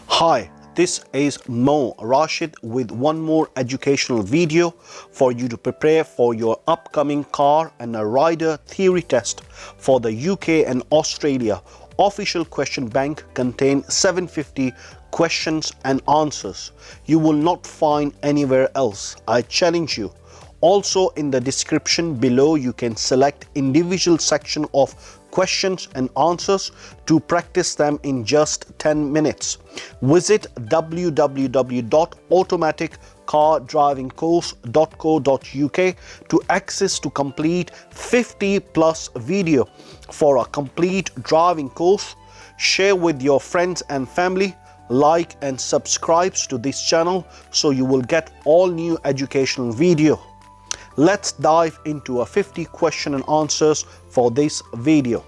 Hi, this is Mo Rashid with one more educational video for you to prepare for your upcoming car and a rider theory test for the UK and Australia. Official question bank contain 750 questions and answers you will not find anywhere else. I challenge you. Also in the description below you can select individual section of questions and answers to practice them in just 10 minutes. Visit www.automaticcar-driving-course.co.uk to access to complete 50 plus video for a complete driving course. Share with your friends and family. Like and subscribe to this channel so you will get all new educational video. Let's dive into a 50 question and answers for this video.